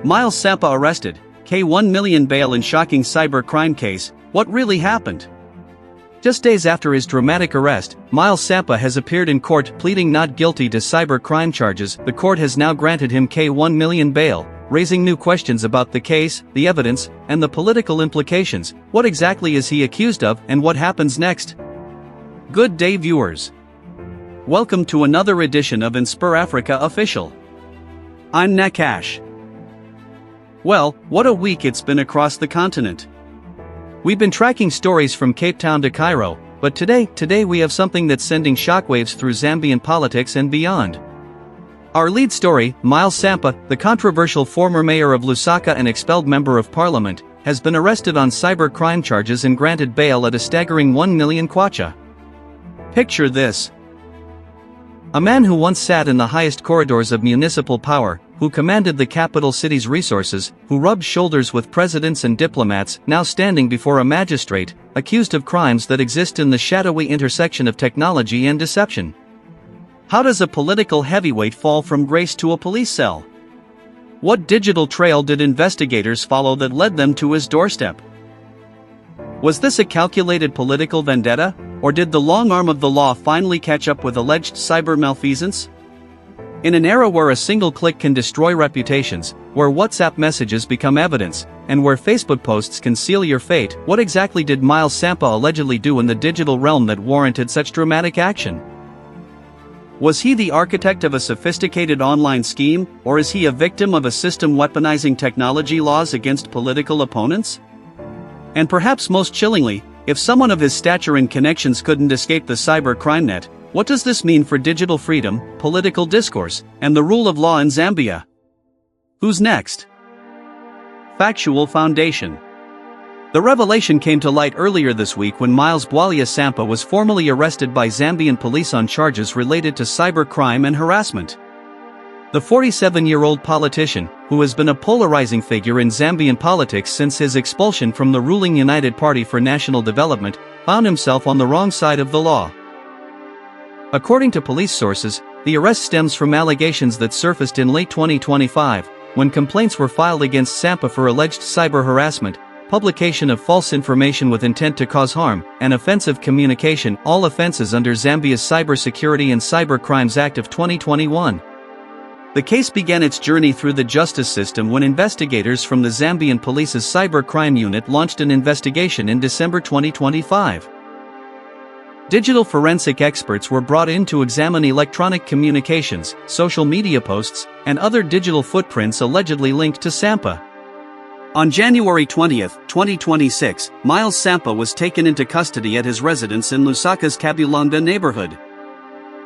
Miles Sampa arrested, $1 million bail in shocking cyber crime case. What really happened? Just days after his dramatic arrest, Miles Sampa has appeared in court pleading not guilty to cyber crime charges. The court has now granted him $1 million bail, raising new questions about the case, the evidence, and the political implications. What exactly is he accused of, and what happens next? Good day, viewers. Welcome to another edition of InspirAfrica Official. I'm Nakash. Well, what a week it's been across the continent. We've been tracking stories from Cape Town to Cairo, but today we have something that's sending shockwaves through Zambian politics and beyond. Our lead story, Miles Sampa, the controversial former mayor of Lusaka and expelled member of parliament, has been arrested on cyber crime charges and granted bail at a staggering 1 million kwacha. Picture this. A man who once sat in the highest corridors of municipal power, who commanded the capital city's resources, who rubbed shoulders with presidents and diplomats, now standing before a magistrate, accused of crimes that exist in the shadowy intersection of technology and deception. How does a political heavyweight fall from grace to a police cell? What digital trail did investigators follow that led them to his doorstep? Was this a calculated political vendetta, or did the long arm of the law finally catch up with alleged cyber malfeasance? In an era where a single click can destroy reputations, where WhatsApp messages become evidence, and where Facebook posts can seal your fate, what exactly did Miles Sampa allegedly do in the digital realm that warranted such dramatic action? Was he the architect of a sophisticated online scheme, or is he a victim of a system weaponizing technology laws against political opponents? And perhaps most chillingly, if someone of his stature and connections couldn't escape the cyber crime net, what does this mean for digital freedom, political discourse, and the rule of law in Zambia? Who's next? Factual foundation. The revelation came to light earlier this week when Miles Sampa was formally arrested by Zambian police on charges related to cyber crime and harassment. The 47-year-old politician, who has been a polarizing figure in Zambian politics since his expulsion from the ruling United Party for National Development, found himself on the wrong side of the law. According to police sources, the arrest stems from allegations that surfaced in late 2025, when complaints were filed against Sampa for alleged cyber harassment, publication of false information with intent to cause harm, and offensive communication, all offenses under Zambia's Cybersecurity and Cyber Crimes Act of 2021. The case began its journey through the justice system when investigators from the Zambian Police's Cyber Crime Unit launched an investigation in December 2025. Digital forensic experts were brought in to examine electronic communications, social media posts, and other digital footprints allegedly linked to Sampa. On January 20, 2026, Miles Sampa was taken into custody at his residence in Lusaka's Kabulonga neighborhood.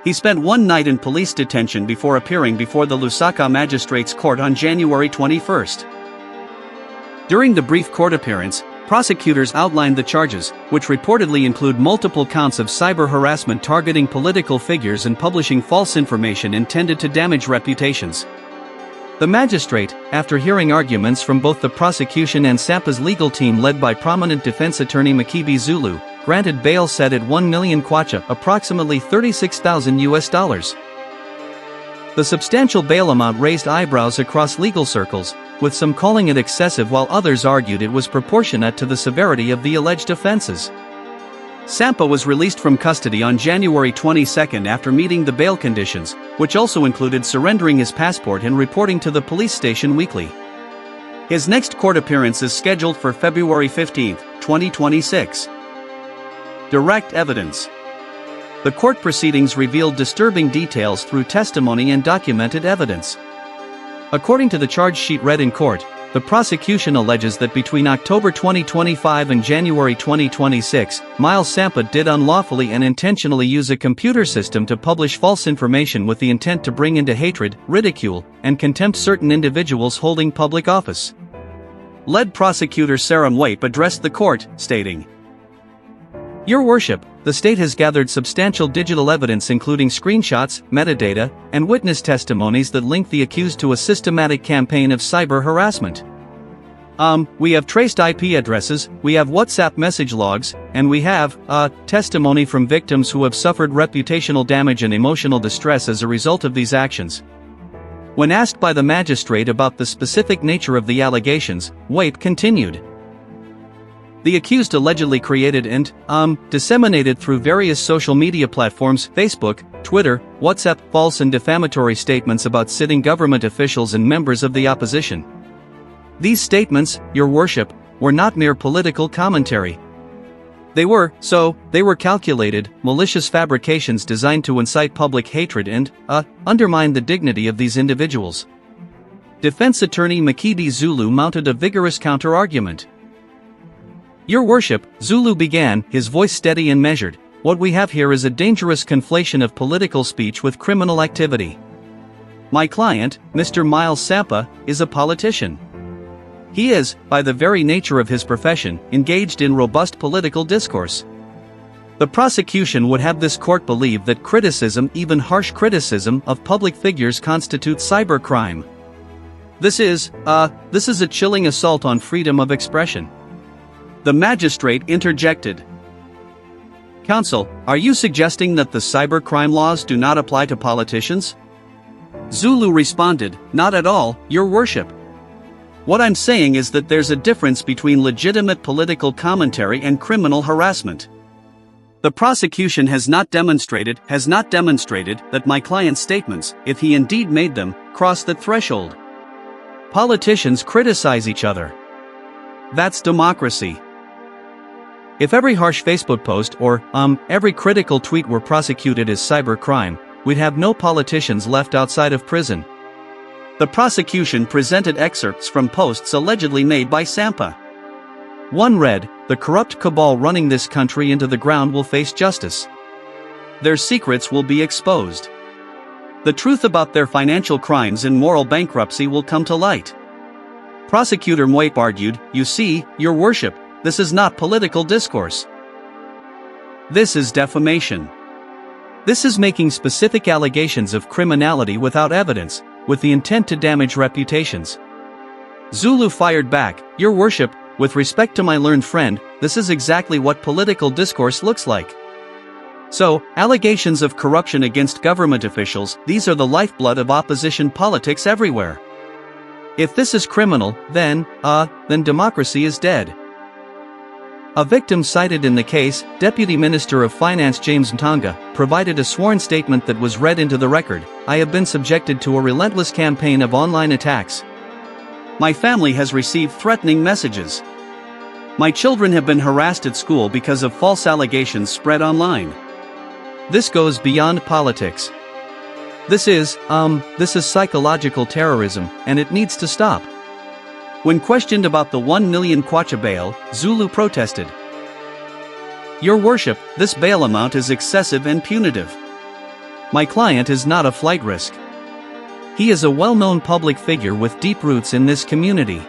He spent one night in police detention before appearing before the Lusaka Magistrates Court on January 21. During the brief court appearance, prosecutors outlined the charges, which reportedly include multiple counts of cyber harassment targeting political figures and publishing false information intended to damage reputations. The magistrate, after hearing arguments from both the prosecution and Sampa's legal team led by prominent defense attorney Makibi Zulu, granted bail set at 1 million kwacha, approximately $36,000. The substantial bail amount raised eyebrows across legal circles, with some calling it excessive while others argued it was proportionate to the severity of the alleged offenses. Sampa was released from custody on January 22 after meeting the bail conditions, which also included surrendering his passport and reporting to the police station weekly. His next court appearance is scheduled for February 15, 2026. Direct evidence. The court proceedings revealed disturbing details through testimony and documented evidence. According to the charge sheet read in court, the prosecution alleges that between October 2025 and January 2026, Miles Sampa did unlawfully and intentionally use a computer system to publish false information with the intent to bring into hatred, ridicule, and contempt certain individuals holding public office. Lead prosecutor Sarah Mwape addressed the court, stating, "Your Worship, the state has gathered substantial digital evidence including screenshots, metadata, and witness testimonies that link the accused to a systematic campaign of cyber harassment. We have traced IP addresses, we have WhatsApp message logs, and we have, testimony from victims who have suffered reputational damage and emotional distress as a result of these actions. When asked by the magistrate about the specific nature of the allegations, Wape continued. The accused allegedly created and, disseminated through various social media platforms, Facebook, Twitter, WhatsApp, false and defamatory statements about sitting government officials and members of the opposition. These statements, Your Worship, were not mere political commentary. They were calculated, malicious fabrications designed to incite public hatred and, undermine the dignity of these individuals. Defense attorney Makidi Zulu mounted a vigorous counter-argument. Your Worship, Zulu began, his voice steady and measured, what we have here is a dangerous conflation of political speech with criminal activity. My client, Mr. Miles Sampa, is a politician. He is, by the very nature of his profession, engaged in robust political discourse. The prosecution would have this court believe that criticism, even harsh criticism, of public figures constitutes cybercrime. This is a chilling assault on freedom of expression. The magistrate interjected. Counsel, are you suggesting that the cybercrime laws do not apply to politicians? Zulu responded, not at all, Your Worship. What I'm saying is that there's a difference between legitimate political commentary and criminal harassment. The prosecution has not demonstrated that my client's statements, if he indeed made them, cross that threshold. Politicians criticize each other. That's democracy. If every harsh Facebook post or, every critical tweet were prosecuted as cybercrime, we'd have no politicians left outside of prison. The prosecution presented excerpts from posts allegedly made by Sampa. One read, the corrupt cabal running this country into the ground will face justice. Their secrets will be exposed. The truth about their financial crimes and moral bankruptcy will come to light. Prosecutor Wape argued, you see, Your Worship, this is not political discourse. This is defamation. This is making specific allegations of criminality without evidence, with the intent to damage reputations. Zulu fired back, Your Worship, with respect to my learned friend, this is exactly what political discourse looks like. So, allegations of corruption against government officials, these are the lifeblood of opposition politics everywhere. If this is criminal, then democracy is dead. A victim cited in the case, Deputy Minister of Finance James Mtanga, provided a sworn statement that was read into the record. I have been subjected to a relentless campaign of online attacks. My family has received threatening messages. My children have been harassed at school because of false allegations spread online. This goes beyond politics. This is psychological terrorism, and it needs to stop. When questioned about the 1 million kwacha bail, Zulu protested. Your Worship, this bail amount is excessive and punitive. My client is not a flight risk. He is a well-known public figure with deep roots in this community.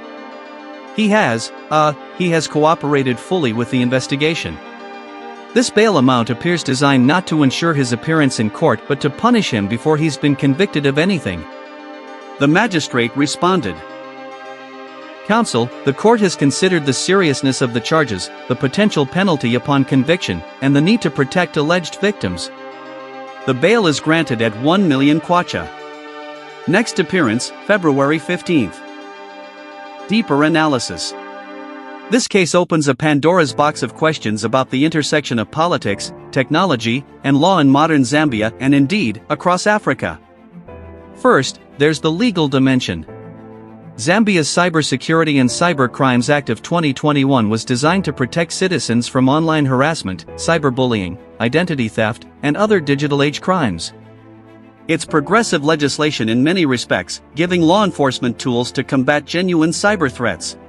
He has cooperated fully with the investigation. This bail amount appears designed not to ensure his appearance in court but to punish him before he's been convicted of anything. The magistrate responded. Counsel, the court has considered the seriousness of the charges, the potential penalty upon conviction, and the need to protect alleged victims. The bail is granted at 1 million kwacha. Next appearance, February 15th. Deeper analysis. This case opens a Pandora's box of questions about the intersection of politics, technology, and law in modern Zambia and indeed, across Africa. First, there's the legal dimension. Zambia's Cybersecurity and Cybercrimes Act of 2021 was designed to protect citizens from online harassment, cyberbullying, identity theft, and other digital age crimes. It's progressive legislation in many respects, giving law enforcement tools to combat genuine cyber threats.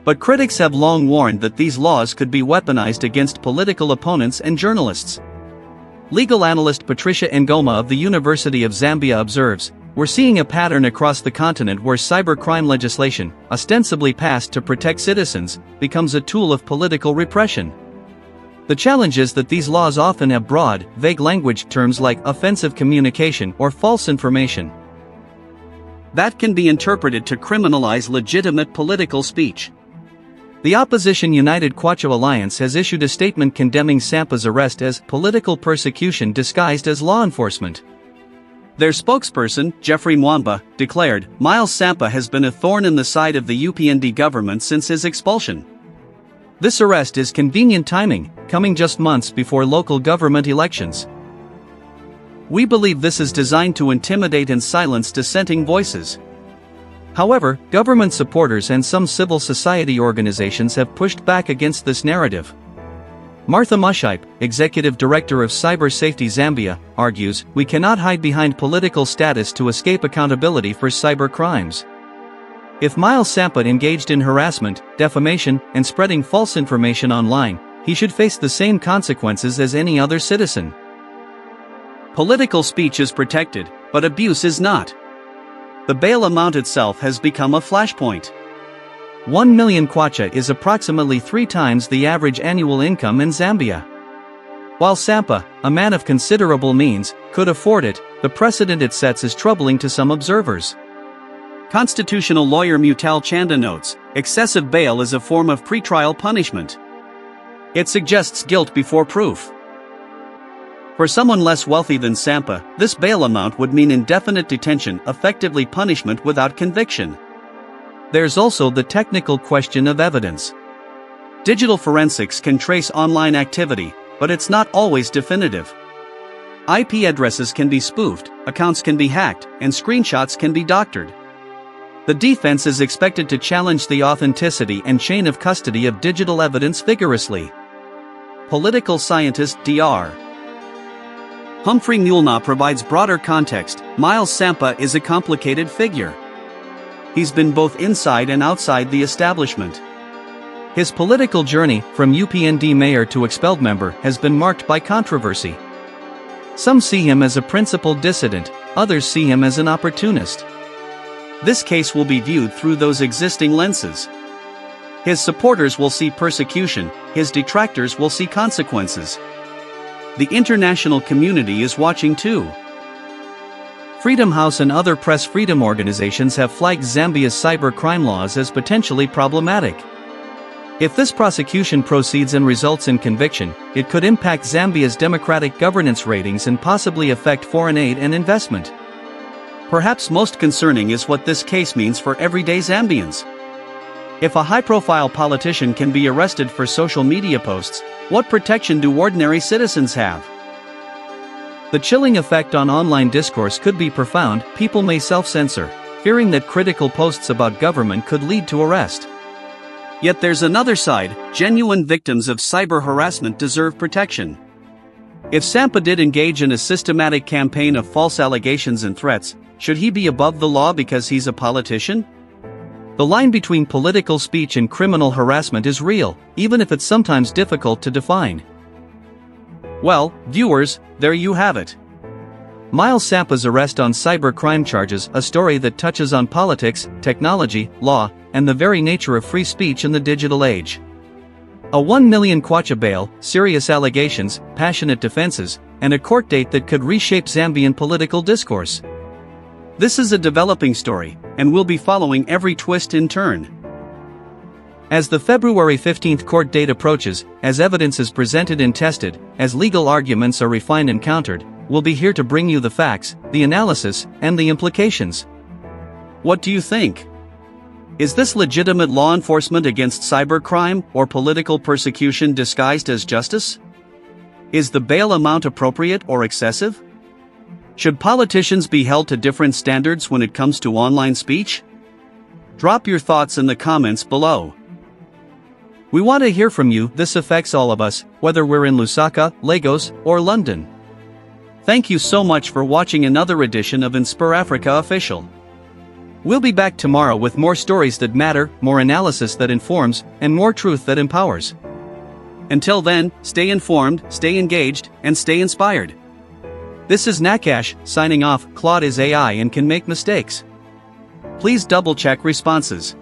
But critics have long warned that these laws could be weaponized against political opponents and journalists. Legal analyst Patricia Ngoma of the University of Zambia observes, we're seeing a pattern across the continent where cybercrime legislation, ostensibly passed to protect citizens, becomes a tool of political repression. The challenge is that these laws often have broad, vague language terms like offensive communication or false information. That can be interpreted to criminalize legitimate political speech. The opposition United Kwacha Alliance has issued a statement condemning Sampa's arrest as political persecution disguised as law enforcement. Their spokesperson, Jeffrey Mwamba, declared, "Miles Sampa has been a thorn in the side of the UPND government since his expulsion." This arrest is convenient timing, coming just months before local government elections. We believe this is designed to intimidate and silence dissenting voices. However, government supporters and some civil society organizations have pushed back against this narrative. Martha Mushipe, executive director of Cyber Safety Zambia, argues, "We cannot hide behind political status to escape accountability for cyber crimes." If Miles Sampa engaged in harassment, defamation, and spreading false information online, he should face the same consequences as any other citizen. Political speech is protected, but abuse is not. The bail amount itself has become a flashpoint. 1 million kwacha is approximately 3 times the average annual income in Zambia. While Sampa, a man of considerable means, could afford it, the precedent it sets is troubling to some observers. Constitutional lawyer Mutal Chanda notes, excessive bail is a form of pretrial punishment. It suggests guilt before proof. For someone less wealthy than Sampa, this bail amount would mean indefinite detention, effectively punishment without conviction. There's also the technical question of evidence. Digital forensics can trace online activity, but it's not always definitive. IP addresses can be spoofed, accounts can be hacked, and screenshots can be doctored. The defense is expected to challenge the authenticity and chain of custody of digital evidence vigorously. Political scientist Dr. Humphrey Mulna provides broader context. Miles Sampa is a complicated figure. He's been both inside and outside the establishment. His political journey, from UPND mayor to expelled member, has been marked by controversy. Some see him as a principled dissident, others see him as an opportunist. This case will be viewed through those existing lenses. His supporters will see persecution, his detractors will see consequences. The international community is watching too. Freedom House and other press freedom organizations have flagged Zambia's cyber crime laws as potentially problematic. If this prosecution proceeds and results in conviction, it could impact Zambia's democratic governance ratings and possibly affect foreign aid and investment. Perhaps most concerning is what this case means for everyday Zambians. If a high-profile politician can be arrested for social media posts, what protection do ordinary citizens have? The chilling effect on online discourse could be profound. People may self-censor, fearing that critical posts about government could lead to arrest. Yet there's another side. Genuine victims of cyber harassment deserve protection. If Sampa did engage in a systematic campaign of false allegations and threats, should he be above the law because he's a politician? The line between political speech and criminal harassment is real, even if it's sometimes difficult to define. Well, viewers, there you have it. Miles Sampa's arrest on cyber crime charges, a story that touches on politics, technology, law, and the very nature of free speech in the digital age. A 1 million kwacha bail, serious allegations, passionate defenses, and a court date that could reshape Zambian political discourse. This is a developing story, and we'll be following every twist and turn. As the February 15th court date approaches, as evidence is presented and tested, as legal arguments are refined and countered, we'll be here to bring you the facts, the analysis, and the implications. What do you think? Is this legitimate law enforcement against cybercrime or political persecution disguised as justice? Is the bail amount appropriate or excessive? Should politicians be held to different standards when it comes to online speech? Drop your thoughts in the comments below. We want to hear from you. This affects all of us, whether we're in Lusaka, Lagos, or London. Thank you so much for watching another edition of InspirAfrica Official. We'll be back tomorrow with more stories that matter, more analysis that informs, and more truth that empowers. Until then, stay informed, stay engaged, and stay inspired. This is Nakash, signing off. Claude is AI and can make mistakes. Please double-check responses.